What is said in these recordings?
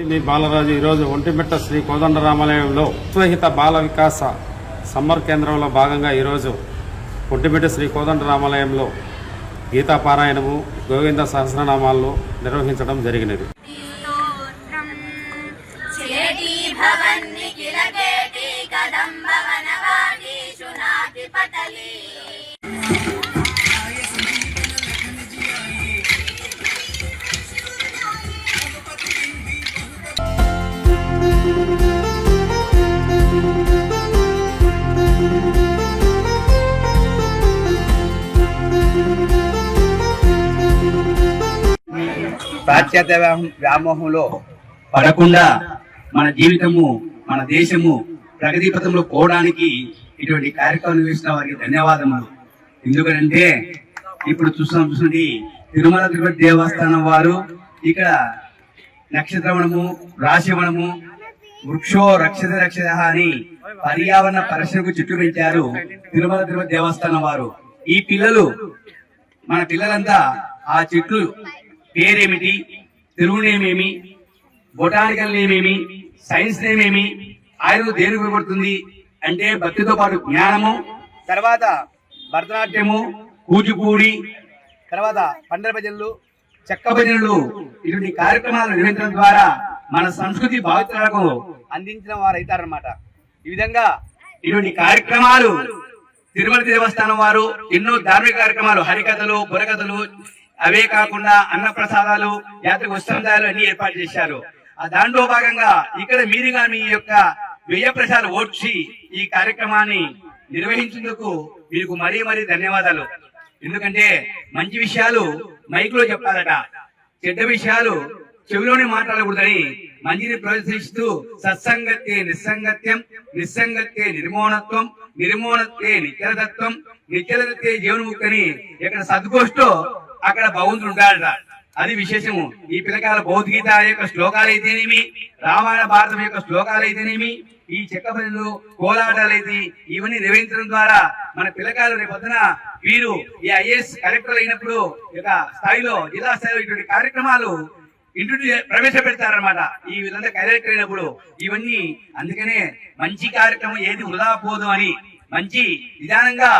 మీ బాలరాజు ఈరోజు ఒంటిమిట్ట శ్రీ కోదండరామాలయంలో విశ్వహిత బాల వికాస సమ్మర్ కేంద్రంలో భాగంగా ఈరోజు ఒంటిమిట్ట శ్రీ కోదండరామాలయంలో గీతాపారాయణము గోవింద సహస్రనామాలను నిర్వహించడం జరిగినది. పాశ్చాత్య వ్యామోహంలో పడకుండా మన జీవితము మన దేశము ప్రగతి పథంలో పోవడానికి ఇటువంటి కార్యక్రమం నిర్వహిస్తున్న వారికి ధన్యవాదములు. ఎందుకంటే ఇప్పుడు చూస్తుంది తిరుమల తిరుపతి దేవస్థానం వారు ఇక్కడ నక్షత్రవనము రాశివనము వృక్షో రక్షత రక్షత అని పర్యావరణ పరిశ్రమకు చుట్టూ పెంచారు తిరుమల తిరుపతి దేవస్థానం వారు. ఈ పిల్లలు మన పిల్లలంతా ఆ చెట్లు పేరేమిటి, తెలుగు నేమేమి, బొటానికల్ నేమేమి, సైన్స్ నేమేమి, ఆయుర్వేద దేనికి ఉపయోగపడుతుంది అంటే భక్తితో పాటు జ్ఞానము, తర్వాత భరతనాట్యము, కూచిపూడి, తర్వాత పండర భజనలు, చెక్క భజనలు ఇటువంటి కార్యక్రమాలు నిర్వహించడం ద్వారా మన సంస్కృతి భావితరాలకు అందించిన వారు అవుతారన్నమాట. ఈ విధంగా ఇటువంటి కార్యక్రమాలు తిరుమల దేవస్థానం వారు ఎన్నో ధార్మిక కార్యక్రమాలు, హరికథలు, బుర్రకథలు, అవే కాకుండా అన్న ప్రసాదాలు, యాత్రిక వస్త్రాలు అన్ని ఏర్పాటు చేశారు. దాంట్లో భాగంగా ఇక్కడ మీరుగా మీ యొక్క వ్యయ ప్రసాదాలు ఓడ్చి ఈ కార్యక్రమాన్ని నిర్వహించేందుకు మీకు మరీ మరీ ధన్యవాదాలు. ఎందుకంటే మంచి విషయాలు మైక్ లో చెప్పాలట, చెడ్డ విషయాలు చెవిలోనే మాట్లాడకూడదని మంచిని ప్రోత్సహిస్తూ సత్సంగత్తే నిస్సంగత్యం, నిస్సంగత్తే నిర్మోణత్వం, నిర్మోణత్తే నిత్యలతత్వం, నిత్యలతే జీవన్ముక్తని ఎక్కడ సద్గోష్టో అక్కడ భగవంతుడు ఉంటాడట. అది విశేషము. ఈ పిల్లకాయల భౌతికగీత యొక్క శ్లోకాలు అయితేనేమి, రామాయణ భారతం యొక్క శ్లోకాలు అయితేనేమి, ఈ చెక్క పనులు, కోలాటాలు అయితే ఇవన్నీ నిర్వహించడం ద్వారా మన పిల్లకాయలు రేపొద్దున వీరు ఈ ఐఏఎస్ కలెక్టర్ అయినప్పుడు యొక్క స్థాయిలో జిల్లా స్థాయిలో ఇటువంటి కార్యక్రమాలు ఇంటి ప్రవేశపెడతారనమాట. ఈ విధంగా కలెక్టర్ అయినప్పుడు ఇవన్నీ అందుకనే మంచి కార్యక్రమం ఏది వృధా పోదు అని మంచి విధానంగా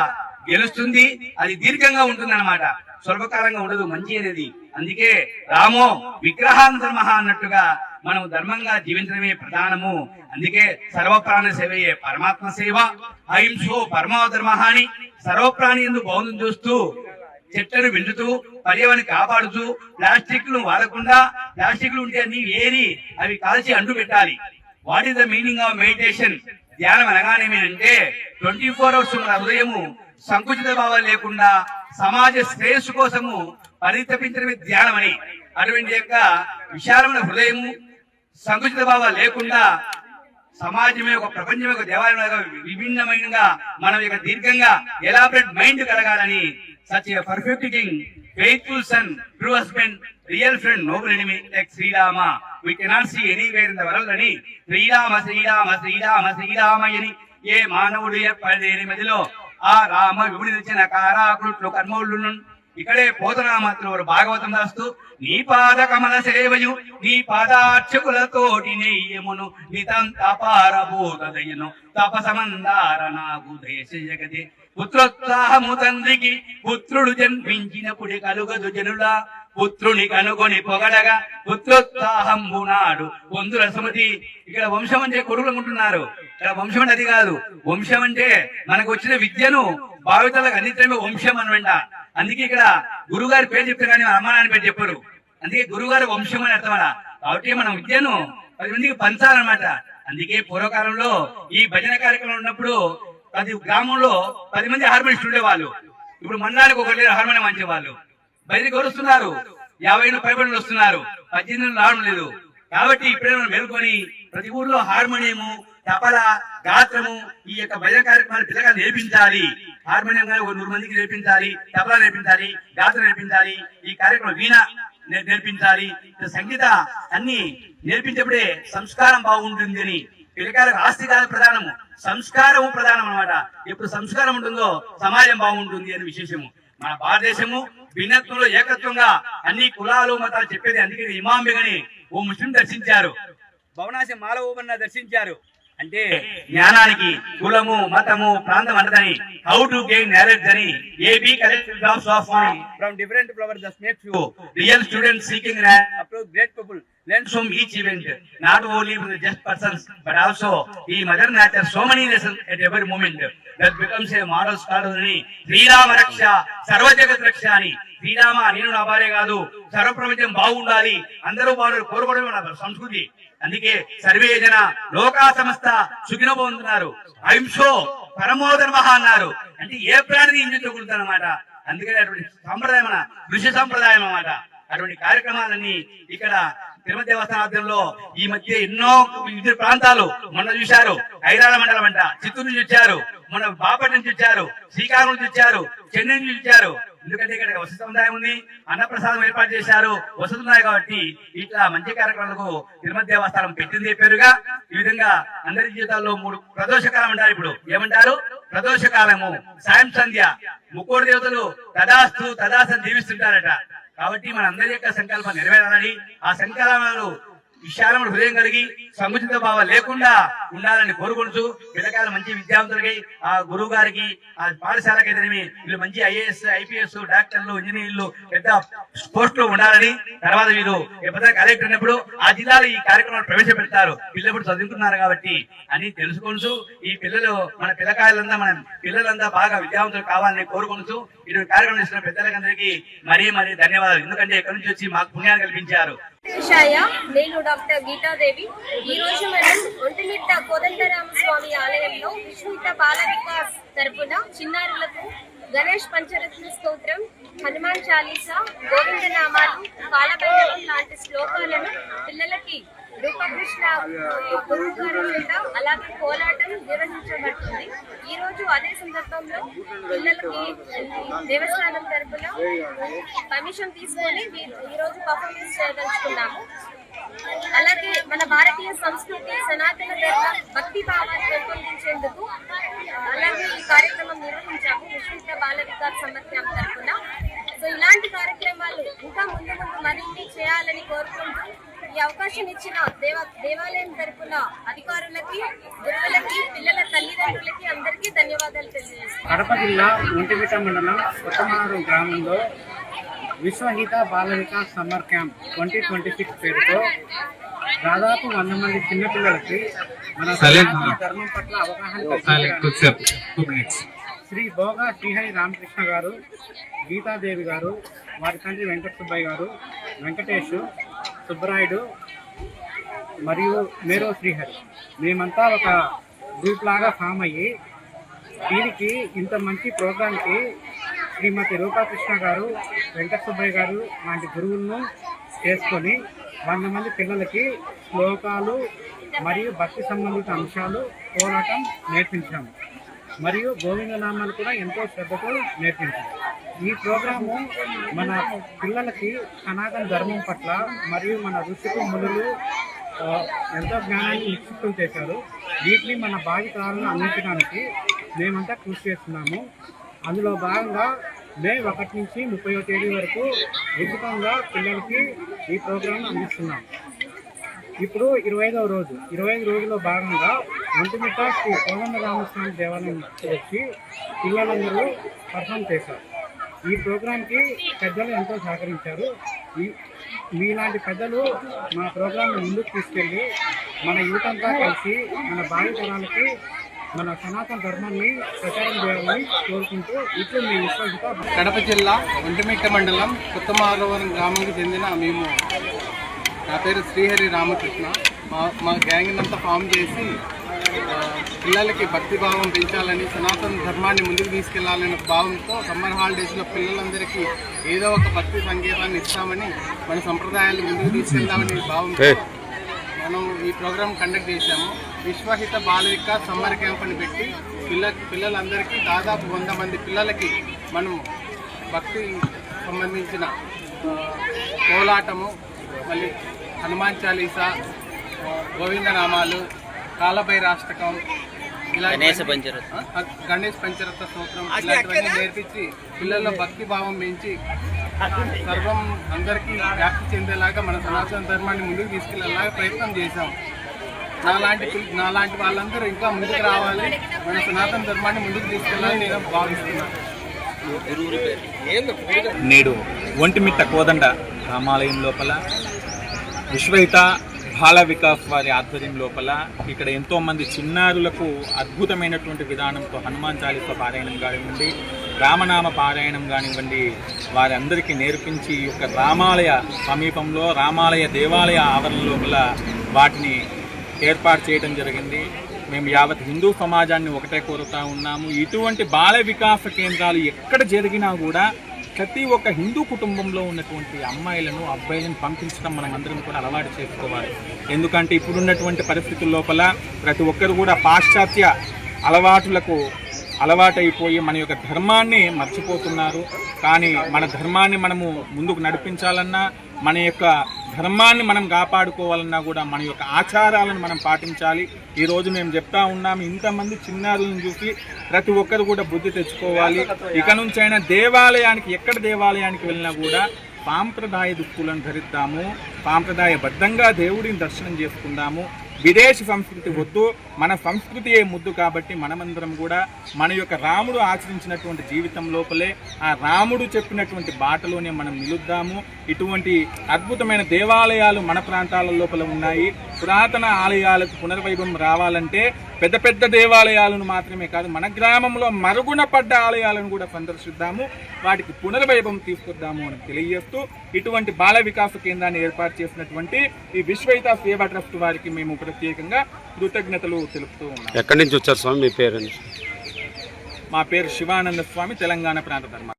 గెలుస్తుంది, అది దీర్ఘంగా ఉంటుంది అన్నమాట, స్వల్పకాలంగా ఉండదు మంచి అనేది. అందుకే రామో విగ్రహాన్ ధర్మ అన్నట్టుగా మనం ధర్మంగా జీవించడమే ప్రధానము. అందుకే సర్వప్రాణ సేవయే పరమాత్మ సేవ, అహింసో పరమో ధర్మ అని సర్వప్రాణి ఎందుకు బౌద్ధం చూస్తూ చెట్లను పెంచుతూ పర్యావరణ కాపాడుతూ ప్లాస్టిక్లు వాడకుండా, ప్లాస్టిక్లు ఉంటే అన్ని ఏరి అవి కాల్చి అంటు పెట్టాలి. What is the meaning of meditation? ధ్యానం అనగానేమేనంటే 24 hours మన హృదయము సంకుచిత భావాలు లేకుండా సమాజ శ్రేయస్సు కోసము పరితపించడమే ధ్యానం అని. అటువంటి యొక్క విశాలమైన హృదయము సంకుచిత భావాలు లేకుండా సమాజమే ఒక ప్రపంచమే ఒక దేవాలయంగా విభిన్నమైనగా మనం యొక్క దీర్ఘంగా ఎలాబరేట్ మైండ్ కలగాలని such a perfect king, faithful son, true husband, real friend, noble enemy like Srirama we cannot see anywhere in the world అని శ్రీరామ శ్రీరామ శ్రీరామ శ్రీరామయ్యని ఏ మానవుడు ఎప్పటి మధ్యలో ఆ రామ విభుడి తెచ్చిన కారాకుట్లు కర్మవులు ఇక్కడే పోతనామాత్రులు భాగవతం రాస్తూ నీ పాద కమల సేవయు నీ పాదార్చకులతోటి నెయ్యమును నితంతపారబోధయను తపసమందార నాకు దేశ జగతి పుత్రోత్సాహము తండ్రికి పుత్రుడు జన్మించినప్పుడు కలుగదు జనుల పుత్రుని కనుగొని పొగడగా పుత్రోత్సాహంబు నాడు పొందుల సుమతి. ఇక్కడ వంశం అంటే కొడుకులు ఉంటున్నారు, ఇక్కడ వంశం అంటే అది కాదు. వంశం అంటే మనకు వచ్చిన విద్యను భావితలకు అందించడమే వంశం అనమాట. అందుకే ఇక్కడ గురువు గారి పేరు చెప్తే కానీ అమ్మ నాన్న పేరు చెప్పరు. అందుకే గురువు గారి వంశం అని అర్థం అలా. కాబట్టి మనం విద్యను 10 మందికి పంచాలన్నమాట. అందుకే పూర్వకాలంలో ఈ భజన కార్యక్రమం ఉన్నప్పుడు ప్రతి గ్రామంలో 10 మంది హార్మోనిస్టులు ఉండేవాళ్ళు. ఇప్పుడు మండలానికి ఒకటి హార్మోనియం వంచేవాళ్ళు. బయటకు వస్తున్నారు 50 పైబడులు వస్తున్నారు, 18 రావడం లేదు. కాబట్టి ఇప్పుడే మనం మేల్కొని ప్రతి ఊర్లో హార్మోనియము, తపల, గాత్రము ఈ యొక్క భజన కార్యక్రమాలు పిల్లలు నేర్పించాలి. హార్మోనియం కానీ 100 మందికి నేర్పించాలి, తపల నేర్పించాలి, గాత్రం నేర్పించాలి, ఈ కార్యక్రమం వీణ నేర్పించాలి, సంగీత అన్ని నేర్పించేప్పుడే సంస్కారం బాగుంటుంది అని. పిల్లకాయలకు ఆస్తి కాదు ప్రధానము, సంస్కారము ప్రధానం అనమాట. ఎప్పుడు సంస్కారం ఉంటుందో సమాజం బాగుంటుంది అని విశేషము. మన భారతదేశము భిన్నత్వంలో ఏకత్వంగా అన్ని కులాలు మతాలు చెప్పేది. అందుకే ఇమాం బెగని ఓ ముస్లిం దర్శించారు, భవనాసి మాలవోబన్న దర్శించారు. అంటే జ్ఞానానికి కులము మతము ప్రాంతం అంటదని, హౌ టు గెయిన్ నాలెడ్జ్ అని AB collected drops of from different flowers that makes you real students seeking approach great people learn from each event, not only from the just persons but also the mother nature so many lessons at every moment that becomes a model scholar అని శ్రీరామ రక్ష సర్వ జగత్ రక్ష అని, శ్రీరామ నేను నా భార్య కాదు సర్వ ప్రపంచం బాగుండాలి అందరూ బాగుండాలి కోరుకోవడమే మన సంస్కృతి. అందుకే సర్వే జన లోకా సమస్త సుఖినో భవంతున్నారు, అహింసో పరమోధర్మః అన్నారు. అంటే ఏ ప్రాణిని హింసించకూడదు అన్నమాట. అందుకని అటువంటి సంప్రదాయం ఋషి సంప్రదాయం అన్నమాట. అటువంటి కార్యక్రమాలన్నీ ఇక్కడ తిరుమల దేవస్థాన ఆధ్వర్యంలో ఈ మధ్య ఎన్నో వివిధ ప్రాంతాలు మొన్న చూశారు. ఐరాల మండలం అంట, చిత్తూరు నుంచి వచ్చారు, మన బాపట్ల నుంచి వచ్చారు, శ్రీకాకుళం నుంచి వచ్చారు, చెన్నై నుంచి వచ్చారు. ఎందుకంటే ఇక్కడ వసతి సముదాయం ఉంది, అన్నప్రసాదం ఏర్పాటు చేశారు, వసతులు ఉన్నాయి కాబట్టి ఇట్లా మంచి కార్యక్రమాలకు తిరుమల దేవస్థానం పెట్టింది పేరుగా. ఈ విధంగా అందరి జీవితాల్లో 3 ప్రదోషకాలం అంటారు. ఇప్పుడు ఏమంటారు? ప్రదోషకాలము, సాయం సంధ్య, ముక్కోటి దేవతలు తదాస్తు తదాస్తు దీవిస్తుంటారట. కాబట్టి మన అందరి యొక్క సంకల్పం నెరవేరాలని, ఆ సంకల్పాలు విశాలమైన హృదయం కలిగి సంకుచిత భావం లేకుండా ఉండాలని కోరుకుంటూ పిల్లకాయలు మంచి విద్యావంతులకి, ఆ గురువు గారికి, ఆ పాఠశాలకి వీళ్ళు మంచి ఐఏఎస్ ఐపీఎస్ డాక్టర్లు ఇంజనీర్లు పెద్ద పోస్ట్ లో ఉండాలని, తర్వాత వీరు ఎప్పుడైనా కలెక్టర్ ఉన్నప్పుడు ఆ జిల్లాలో ఈ కార్యక్రమాలు ప్రవేశపెడతారు. పిల్లలు చదువుకున్నారు కాబట్టి అని తెలుసుకుంటూ ఈ పిల్లలు మన పిల్లలంతా బాగా విద్యావంతులు కావాలని కోరుకుంటూ ఇటువంటి కార్యక్రమం చేసిన పెద్దలందరికీ మరీ ధన్యవాదాలు. ఎందుకంటే ఎక్కడి నుంచి వచ్చి మాకు పుణ్యాన్ని కల్పించారు. నేను డాక్టర్ గీతాదేవి. ఈ రోజు మనం ఒంటిమిట్ట కోదండరామ స్వామి ఆలయంలో విశ్వహిత బాల వికాస్ తరపున చిన్నారులకు గణేష్ పంచరత్న స్తోత్రం, హనుమాన్ చాలీసా, గోవింద నామాలు, కాలభైరవం లాంటి శ్లోకాలను పిల్లలకి రూపకృష్ణ గురువు గారి చేత అలాగే కోలాటం నిర్వహించబడుతుంది. ఈ రోజు అదే సందర్భంలో పిల్లలకి దేవస్థానం తరపున పర్మిషన్ తీసుకొని ఈ రోజు పర్ఫార్మెన్స్ చేయదలుచుకున్నాము. అలాగే మన భారతీయ సంస్కృతి సనాతన ధర్మ భక్తి భావాన్ని పెంపొందించేందుకు అలాగే ఈ కార్యక్రమం నిర్వహించాము విశ్వహిత బాల వికాస్ సమ్మర్ క్యాంప్ తరపున. సో ఇలాంటి కార్యక్రమాలు ఇంకా ముందు మరిన్ని చేయాలని కోరుకుంటూ ఈ అవకాశం ఇచ్చిన దేవాలయం తరపున అధికారులకి, గురువులకి, పిల్లల తల్లిదండ్రులకి అందరికీ ధన్యవాదాలు తెలియజేస్తున్నాను. కడప జిల్లా ఒంటిమిట్ట మండలం కొత్తమారు గ్రామంలో విశ్వహిత బాల వికాస్ సమ్మర్ క్యాంప్ 2026 పేరుతో దాదాపు 100 మంది చిన్నపిల్లలకి మన ధర్మం పట్ల అవగాహన శ్రీ భోగా శ్రీహరి రామకృష్ణ గారు, గీతాదేవి గారు, వారి తండ్రి వెంకట సుబ్బయ్య గారు, వెంకటేష్, సుబ్బరాయుడు మరియు మేరో శ్రీహరి, మేమంతా ఒక గ్రూప్ లాగా ఫామ్ అయ్యి దీనికి ఇంత మంచి ప్రోగ్రాంకి శ్రీమతి రూపాకృష్ణ గారు, వెంకట సుబ్బయ్య గారు లాంటి గురువులను చేసుకొని 100 మంది పిల్లలకి శ్లోకాలు మరియు భక్తి సంబంధిత అంశాలు పోరాటం నేర్పించాము. మరియు గోవిందనామాలు కూడా ఎంతో శ్రద్ధతో నేర్పించాము. ఈ ప్రోగ్రాము మన పిల్లలకి సనాతన ధర్మం పట్ల మరియు మన ఋషులు మునులు ఎంతో జ్ఞానాన్ని నిక్షిప్తం చేశారు. వీటిని మన భావితరాలను అందించడానికి మేమంతా కృషి చేస్తున్నాము. అందులో భాగంగా మే 1 నుంచి 30వ తేదీ వరకు ఉచితంగా పిల్లలకి ఈ ప్రోగ్రాం అందిస్తున్నాం. ఇప్పుడు 25వ రోజు, 25 రోజుల్లో భాగంగా ఒంటిమిట్ట శ్రీ కోదండరామస్వామి దేవాలయం వచ్చి పిల్లలందరూ పర్ఫామ్ చేశారు. ఈ ప్రోగ్రాంకి పెద్దలు ఎంతో సహకరించారు. మీలాంటి పెద్దలు మా ప్రోగ్రాంను ముందుకు తీసుకెళ్ళి మన యూత్ అంతా కలిసి మన భావితరాలకి మన సనాతన ధర్మాన్ని ప్రచారం చేయాలని కోరుకుంటూ ఇట్లు మీ విశ్వహిత. కడప జిల్లా ఒంటిమిట్ట మండలం కొత్తమారవరం గ్రామానికి చెందిన మేము, నా పేరు శ్రీహరి రామకృష్ణ. మా గ్యాంగ్ అంతా ఫామ్ చేసి పిల్లలకి భక్తి భావం పెంచాలని, సనాతన ధర్మాన్ని ముందుకు తీసుకెళ్లాలనే భావంతో సమ్మర్ హాలిడేస్లో పిల్లలందరికీ ఏదో ఒక భక్తి సంగీతాన్ని ఇస్తామని, మన సంప్రదాయాలు ముందుకు తీసుకెళ్దామని భావంతో మనం ఈ ప్రోగ్రాం కండక్ట్ చేశాము. విశ్వహిత బాల వికాస్ సమ్మర్ క్యాంప్ అని పెట్టి పిల్లలందరికీ దాదాపు 100 మంది పిల్లలకి మనం భక్తి సంబంధించిన కోలాటము, మళ్ళీ హనుమాన్ చాలీసా, గోవిందనామాలు, కాలభైరాష్టకం, ఇలా గణేష్ పంచరత్న స్తోత్రం ఇలాంటివన్నీ నేర్పించి పిల్లల్లో భక్తి భావం పెంచి సర్వం అందరికీ వ్యాప్తి చెందేలాగా మన సనాతన ధర్మాన్ని ముందుకు తీసుకెళ్లేలాగా ప్రయత్నం చేశాం. నాలాంటి వాళ్ళందరూ ఇంకా ముందుకు రావాలి, మన సనాతన ధర్మాన్ని ముందుకు తీసుకెళ్లాలని నేను భావిస్తున్నాను. నేడు ఒంటిమిట్ట కోదండ రామాలయం లోపల విశ్వహిత బాల వికాస్ వారి ఆధ్వర్యం లోపల ఇక్కడ ఎంతోమంది చిన్నారులకు అద్భుతమైనటువంటి విధానంతో హనుమాన్ చాలీసా పారాయణం కానివ్వండి, రామనామ పారాయణం కానివ్వండి, వారందరికీ నేర్పించి ఈ యొక్క రామాలయ సమీపంలో రామాలయ దేవాలయ ఆవరణ లోపల వాటిని ఏర్పాటు చేయడం జరిగింది. మేము యావత్ హిందూ సమాజాన్ని ఒకటే కోరుతా ఉన్నాము. ఇటువంటి బాల వికాస కేంద్రాలు ఎక్కడ జరిగినా కూడా ప్రతి ఒక్క హిందూ కుటుంబంలో ఉన్నటువంటి అమ్మాయిలను అబ్బాయిలను పంపించడం మనం అందరం కూడా అలవాటు చేసుకోవాలి. ఎందుకంటే ఇప్పుడున్నటువంటి పరిస్థితుల లోపల ప్రతి ఒక్కరు కూడా పాశ్చాత్య అలవాటులకు అలవాటైపోయి మన యొక్క ధర్మాన్ని మర్చిపోతున్నారు. కానీ మన ధర్మాన్ని మనము ముందుకు నడిపించాలన్నా, మన యొక్క ధర్మాన్ని మనం కాపాడుకోవాలన్నా కూడా మన యొక్క ఆచారాలను మనం పాటించాలి. ఈరోజు మేము చెప్తా ఉన్నాము, ఇంతమంది చిన్నారులను చూసి ప్రతి ఒక్కరు కూడా బుద్ధి తెచ్చుకోవాలి. ఇక నుంచైనా దేవాలయానికి, ఎక్కడ దేవాలయానికి వెళ్ళినా కూడా సాంప్రదాయ దుస్తులను ధరిద్దాము, సాంప్రదాయబద్ధంగా దేవుడిని దర్శనం చేసుకుందాము. విదేశీ సంస్కృతి వద్దు, మన సంస్కృతియే ముద్దు. కాబట్టి మనమందరం కూడా మన యొక్క రాముడు ఆచరించినటువంటి జీవితం లోపలే, ఆ రాముడు చెప్పినటువంటి బాటలోనే మనం నిలుద్దాము. ఇటువంటి అద్భుతమైన దేవాలయాలు మన ప్రాంతాల లోపల ఉన్నాయి. పురాతన ఆలయాలకు పునర్వైభవం రావాలంటే పెద్ద పెద్ద దేవాలయాలను మాత్రమే కాదు, మన గ్రామంలో మరుగున పడ్డ ఆలయాలను కూడా సందర్శిద్దాము, వాటికి పునర్వైభవం తీసుకొద్దాము అని తెలియజేస్తూ ఇటువంటి బాల వికాస కేంద్రాన్ని ఏర్పాటు చేసినటువంటి ఈ విశ్వహిత సేవా ట్రస్ట్ వారికి మేము ప్రత్యేకంగా కృతజ్ఞతలు తెలుపుతూ ఉన్నాం. ఎక్కడి నుంచి వచ్చారు స్వామి, మీ పేరు? మా పేరు శివానంద స్వామి, తెలంగాణ ప్రాంత ధర్మ